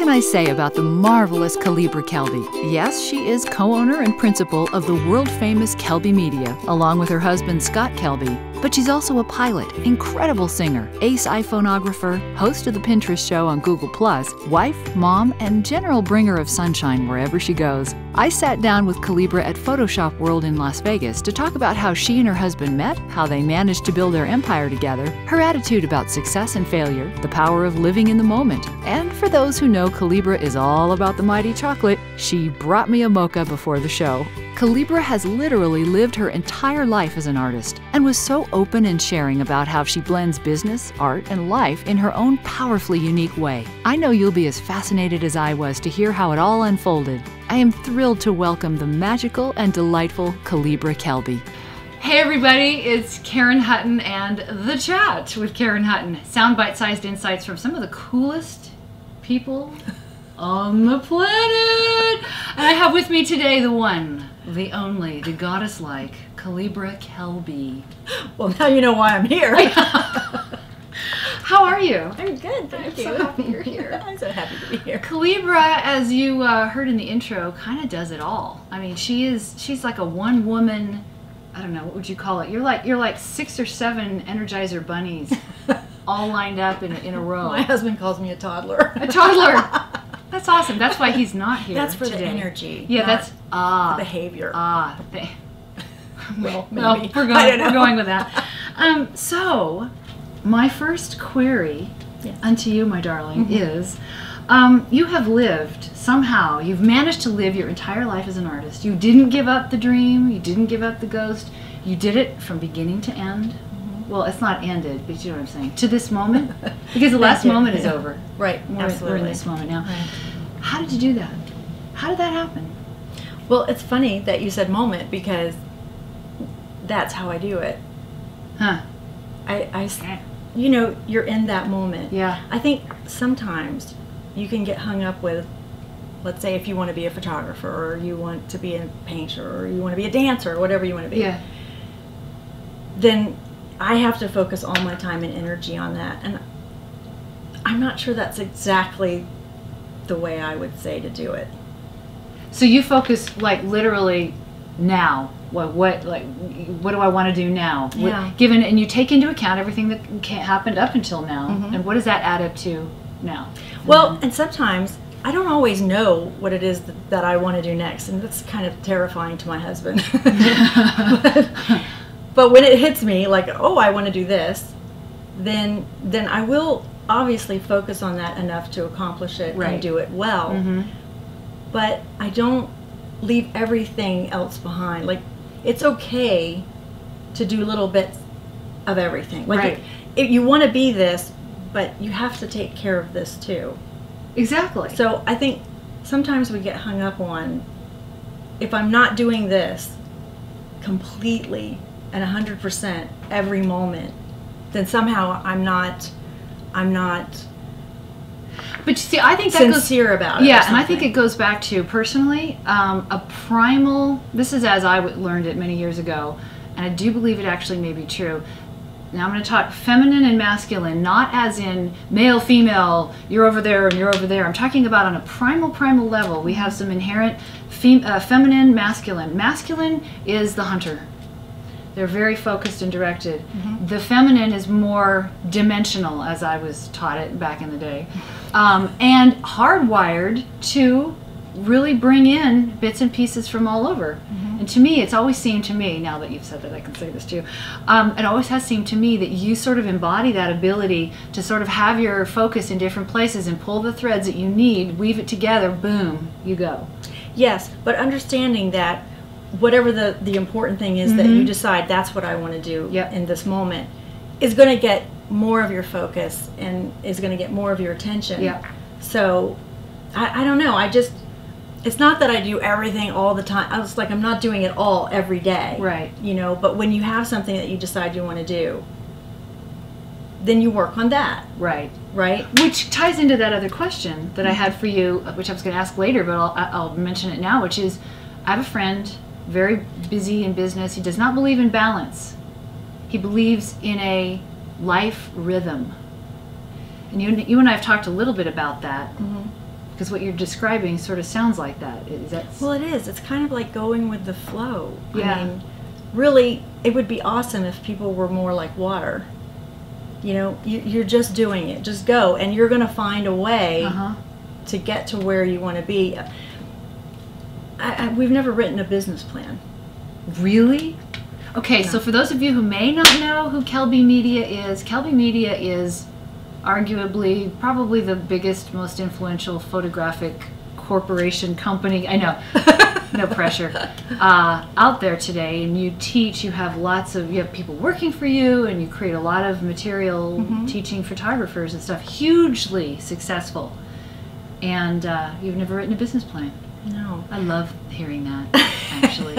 can I say about the marvelous Kalebra Kelby? Yes, she is co-owner and principal of the world-famous Kelby Media, along with her husband Scott Kelby. But she's also a pilot, incredible singer, ace iPhoneographer, host of the Pinterest show on Google+, wife, mom, and general bringer of sunshine wherever she goes. I sat down with Kalebra at Photoshop World in Las Vegas to talk about how she and her husband met, how they managed to build their empire together, her attitude about success and failure, the power of living in the moment. And for those who know Kalebra is all about the mighty chocolate, she brought me a mocha before the show. Kalebra has literally lived her entire life as an artist and was so open and sharing about how she blends business, art, and life in her own powerfully unique way. I know you'll be as fascinated as I was to hear how it all unfolded. I am thrilled to welcome the magical and delightful Kalebra Kelby. Hey everybody, it's Karen Hutton and The Chat with Karen Hutton. Sound bite-sized insights from some of the coolest people on the planet. And I have with me today the one, the only, the goddess-like Kalebra Kelby. Well, now you know why I'm here. How are you? I'm good, thank you. I'm so happy you're here. I'm so happy to be here. Kalebra, as you heard in the intro, kind of does it all. I mean, she's like a one-woman, I don't know, what would you call it? You're like 6 or 7 Energizer bunnies all lined up in a row. My husband calls me a toddler. A toddler. That's awesome. That's why he's not here. That's for today. the energy. Yeah, that's the behavior. Well, maybe. we're going with that. So, my first query unto you, my darling, is you have lived somehow. You've managed to live your entire life as an artist. You didn't give up the dream. You didn't give up the ghost. You did it from beginning to end. Well, it's not ended, but you know what I'm saying. To this moment, because the last moment is over. Right. We're in this moment now. Right. How did you do that? How did that happen? Well, it's funny that you said moment because that's how I do it. Huh. You know, you're in that moment. Yeah. I think sometimes you can get hung up with, let's say if you want to be a photographer or you want to be a painter or you want to be a dancer or whatever you want to be. Yeah. Then I have to focus all my time and energy on that. And I'm not sure that's exactly the way I would say to do it. So you focus like literally now. What do I want to do now? Yeah. And you take into account everything that happened up until now. And what does that add up to now? Well, and sometimes I don't always know what it is that I want to do next, and that's kind of terrifying to my husband. But when it hits me, like, oh, I want to do this, then I will obviously focus on that enough to accomplish it and do it well. But I don't leave everything else behind. Like, it's okay to do little bits of everything. Like, if you want to be this, but you have to take care of this too. Exactly. So I think sometimes we get hung up on, if I'm not doing this completely and 100% every moment, then somehow I'm not but you see, I think that sincere about it. Yeah, and I think it goes back to, personally, a primal, this is as I learned it many years ago, and I do believe it actually may be true. Now I'm going to talk feminine and masculine, not as in male, female, you're over there and you're over there. I'm talking about on a primal level. We have some inherent feminine, masculine. Masculine is the hunter. They're very focused and directed. The feminine is more dimensional, as I was taught it back in the day, and hardwired to really bring in bits and pieces from all over. And to me, it's always seemed to me, now that you've said that I can say this too, it always has seemed to me that you sort of embody that ability to sort of have your focus in different places and pull the threads that you need, weave it together, boom, you go. Yes, but understanding that whatever the important thing is that you decide that's what I want to do in this moment is going to get more of your focus and is going to get more of your attention. So I don't know, it's not that I do everything all the time. I was like, I'm not doing it all every day. You know, but when you have something that you decide you want to do, then you work on that. Right? Which ties into that other question that I had for you, which I was going to ask later, but I'll mention it now, which is, I have a friend, very busy in business. He does not believe in balance. He believes in a life rhythm. And you and I have talked a little bit about that. because what you're describing sort of sounds like that. Is that? Well, it is. It's kind of like going with the flow. Yeah. I mean, really, it would be awesome if people were more like water. You know, you're just doing it. Just go, and you're going to find a way to get to where you want to be. We've never written a business plan. Really? Okay, so for those of you who may not know who Kelby Media is arguably probably the biggest, most influential photographic corporation company, I know, no pressure, out there today. And you teach, you have people working for you, and you create a lot of material teaching photographers and stuff, hugely successful. And you've never written a business plan. No. I love hearing that, actually.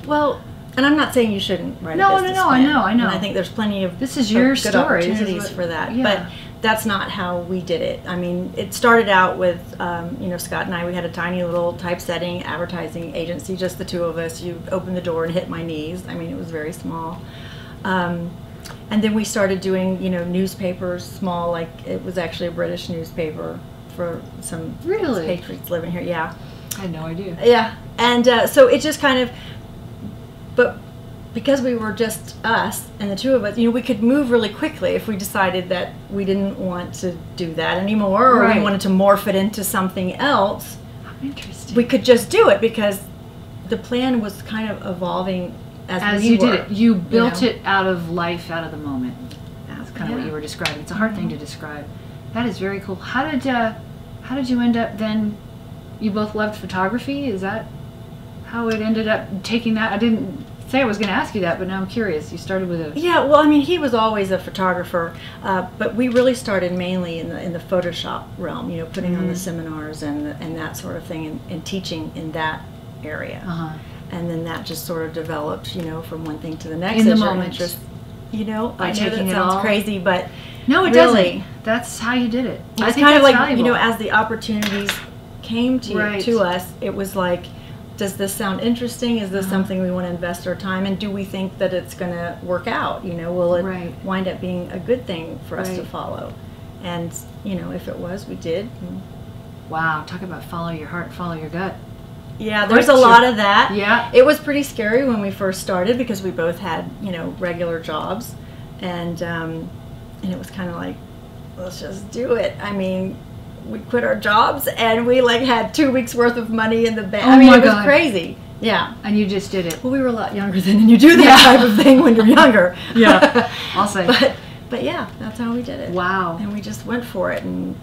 Well, and I'm not saying you shouldn't write a business plan. I know. And I think there's plenty of this is your good story. opportunities for that. Yeah. But that's not how we did it. I mean, it started out with, Scott and I, we had a tiny little typesetting advertising agency, just the two of us. You open the door and hit my knees. I mean, it was very small. And then we started doing, newspapers, small, like it was actually a British newspaper for some patriots living here. Yeah. I had no idea. Yeah. And so it just kind of, but because we were just us and the two of us, we could move really quickly if we decided that we didn't want to do that anymore, or we wanted to morph it into something else. Interesting. We could just do it because the plan was kind of evolving as we you were. did it. You built it out of life, out of the moment. That's kind of what you were describing. It's a hard thing to describe. That is very cool. How did you end up then? You both loved photography. Is that how it ended up taking that? I didn't say I was going to ask you that, but now I'm curious. You started with a... Yeah, well, I mean, he was always a photographer, but we really started mainly in the Photoshop realm, putting on the seminars and that sort of thing, and teaching in that area. And then that just sort of developed, from one thing to the next. In the moment. Just, I know that taking sounds crazy, but no, it really, doesn't. That's how you did it. It's kind of like, as the opportunities came to us, it was like, does this sound interesting? Is this something we want to invest our time in? Do we think that it's going to work out? Will it wind up being a good thing for us to follow? And, if it was, we did. Wow, talk about follow your heart, follow your gut. Yeah, there's a lot of that. Yeah. It was pretty scary when we first started because we both had, regular jobs. And it was kind of like, let's just do it. I mean, we quit our jobs and we had 2 weeks worth of money in the bank. I mean, it was crazy. Yeah. And you just did it. Well, we were a lot younger then, and you do that type of thing when you're younger. Yeah, I'll say. But yeah, that's how we did it. Wow. And we just went for it. And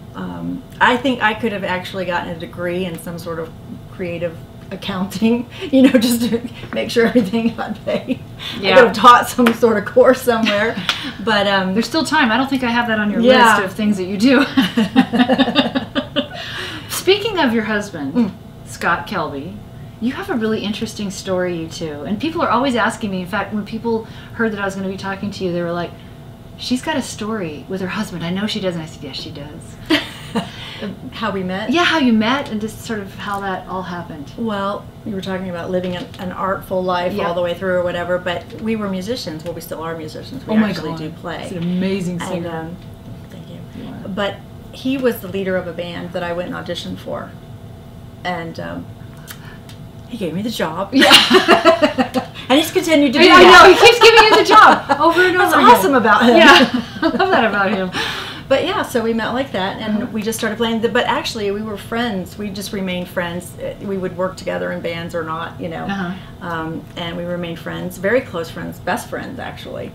I think I could have actually gotten a degree in some sort of creative accounting, just to make sure everything got paid. Yeah. I could have taught some sort of course somewhere. But there's still time. I don't think I have that on your list of things that you do. Speaking of your husband, Scott Kelby, you have a really interesting story, you two. And people are always asking me, in fact, when people heard that I was going to be talking to you, they were like, she's got a story with her husband. I know she does. And I said, yes, she does. How we met? Yeah, how you met and just sort of how that all happened. Well, you were talking about living an artful life all the way through or whatever, but we were musicians. Well, we still are musicians. We actually do play. He's an amazing singer. And, thank you. But he was the leader of a band that I went and auditioned for. And he gave me the job. Yeah. And he's continued to do that. I know, he keeps giving you the job over and over again. That's awesome about him. Yeah, I love that about him. But yeah, so we met like that, and we just started playing. But actually, we were friends. We just remained friends. We would work together in bands or not, and we remained friends, very close friends, best friends actually,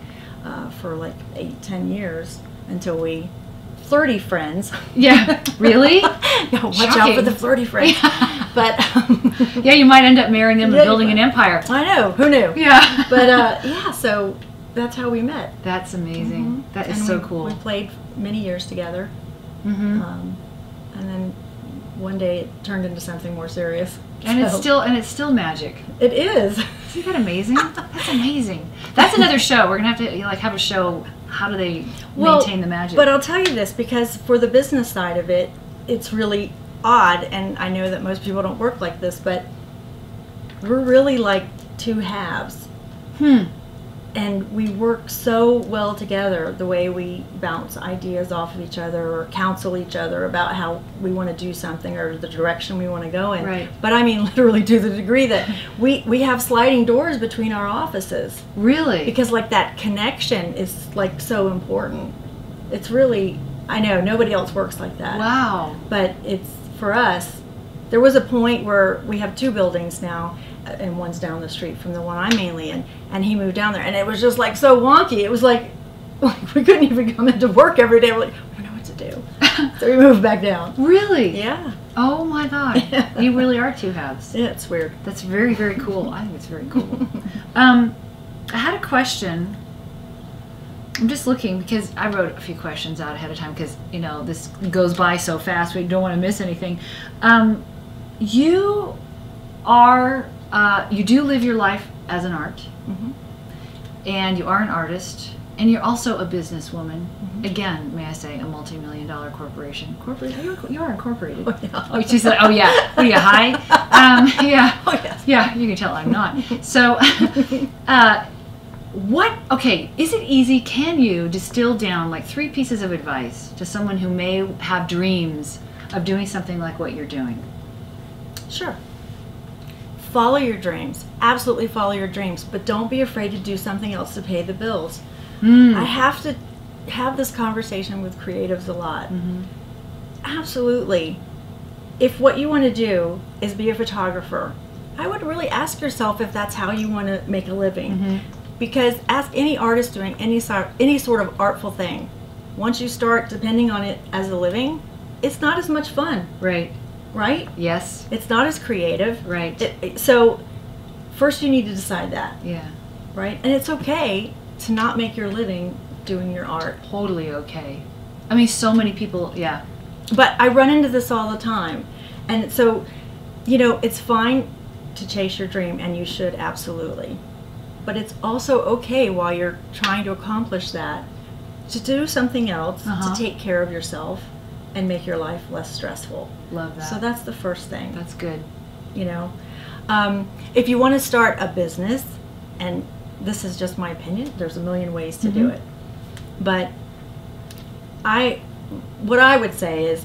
for like 8-10 years until we flirty friends. Yeah, really? Yeah, watch out for the flirty friends. But yeah, you might end up marrying them and building an empire. I know. Who knew? Yeah. But yeah, so that's how we met. That's amazing. That is so cool. We played many years together, and then one day it turned into something more serious. And it's still magic. It is. Isn't that amazing? That's amazing. That's another show. We're gonna have to have a show. How do they maintain the magic? But I'll tell you this, because for the business side of it, it's really odd, and I know that most people don't work like this, but we're really like two halves. And we work so well together, the way we bounce ideas off of each other or counsel each other about how we want to do something or the direction we want to go in. Right. But I mean, literally to the degree that we have sliding doors between our offices. Really? Because like that connection is like so important. It's really, I know nobody else works like that. Wow. But it's, for us, there was a point where we have 2 buildings now, and one's down the street from the one I'm mainly in, and he moved down there, and it was just like so wonky. It was like we couldn't even come into work every day. We're like, we don't know what to do. So we moved back down. Really? Yeah. Oh my God. Yeah. You really are 2 halves. Yeah, it's weird. That's very, very cool. I think it's very cool. I had a question. I'm just looking because I wrote a few questions out ahead of time because, you know, this goes by so fast. We don't want to miss anything. You are, you do live your life as an art, and you are an artist, and you're also a businesswoman. Again, may I say, a multi-million-dollar corporation. You are incorporated. Oh, yeah. Oh, she's like, oh yeah. What are you, high? Yeah. Oh, yes. Yeah, you can tell I'm not. So, okay, is it easy, can you distill down like 3 pieces of advice to someone who may have dreams of doing something like what you're doing? Sure. Follow your dreams. Absolutely follow your dreams, but don't be afraid to do something else to pay the bills. I have to have this conversation with creatives a lot. Absolutely. If what you want to do is be a photographer, I would really ask yourself if that's how you want to make a living. Because ask any artist doing any sort of artful thing, once you start depending on it as a living, it's not as much fun. Right. Right? Yes. It's not as creative. Right. So first you need to decide that. Yeah. Right? And it's okay to not make your living doing your art. Totally okay. I mean, so many people, yeah. But I run into this all the time. And so, you know, it's fine to chase your dream, and you should absolutely. But it's also okay while you're trying to accomplish that to do something else to take care of yourself and make your life less stressful. Love that. So that's the first thing. That's good. You know, if you want to start a business, and this is just my opinion, there's a million ways to do it. But what I would say is,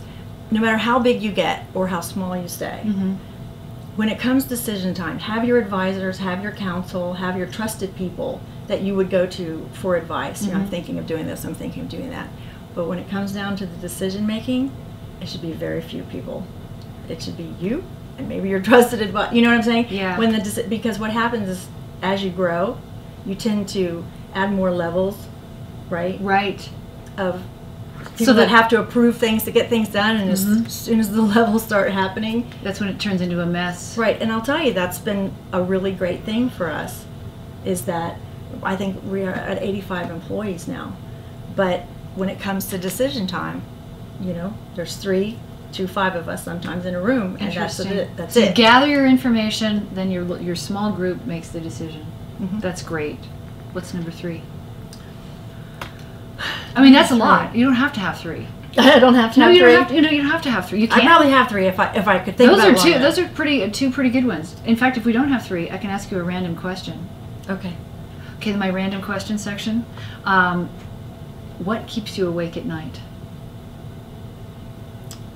no matter how big you get or how small you stay, when it comes decision time, have your advisors, have your counsel, have your trusted people that you would go to for advice. You know, I'm thinking of doing this, I'm thinking of doing that. But when it comes down to the decision making, it should be very few people. It should be you and maybe your trusted advisor. You know what I'm saying? Yeah. Because what happens is, as you grow, you tend to add more levels, right? Right. Of people that have to approve things to get things done, and as soon as the levels start happening, that's when it turns into a mess. Right. And I'll tell you, that's been a really great thing for us, is that I think we are at 85 employees now. But when it comes to decision time, you know, there's 3 to 5 of us sometimes in a room, and that's it. That's so it. You gather your information, then your small group makes the decision. That's great. What's number 3? I mean, that's a lot. You don't have to have 3. I don't have to have 3. You don't have to have 3. You can. I probably have 3 if I could think about it. Those are two pretty good ones. In fact, if we don't have 3, I can ask you a random question. Okay. Okay, my random question section. What keeps you awake at night?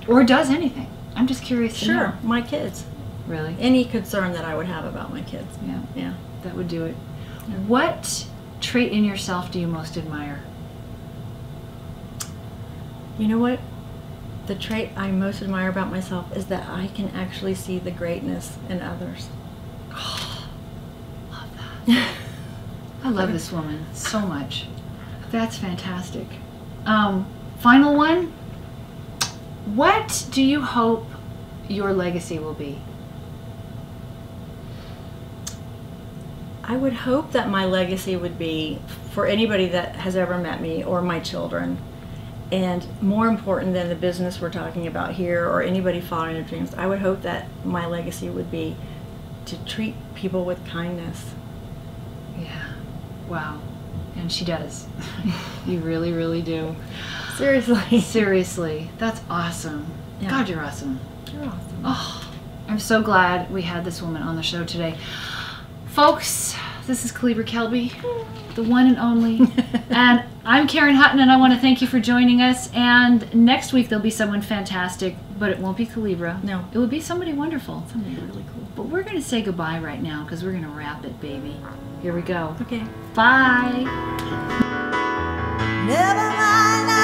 Or does anything? I'm just curious to know. My kids. Really? Any concern that I would have about my kids. Yeah. Yeah. That would do it. Yeah. What trait in yourself do you most admire? You know what? The trait I most admire about myself is that I can actually see the greatness in others. Oh, love that. I love this woman so much. That's fantastic. Final one. What do you hope your legacy will be? I would hope that my legacy would be, for anybody that has ever met me or my children, and more important than the business we're talking about here or anybody following their dreams, I would hope that my legacy would be to treat people with kindness. Yeah. Wow. And she does. You really, really do. Seriously. Seriously. That's awesome. Yeah. God, you're awesome. You're awesome. Oh, I'm so glad we had this woman on the show today. Folks, This is Kalebra Kelby, the one and only. And I'm Karen Hutton, and I want to thank you for joining us. And next week there'll be someone fantastic, but it won't be Kalebra. No. It will be somebody wonderful. Somebody really cool. But we're going to say goodbye right now because we're going to wrap it, baby. Here we go. Okay. Bye. Never mind.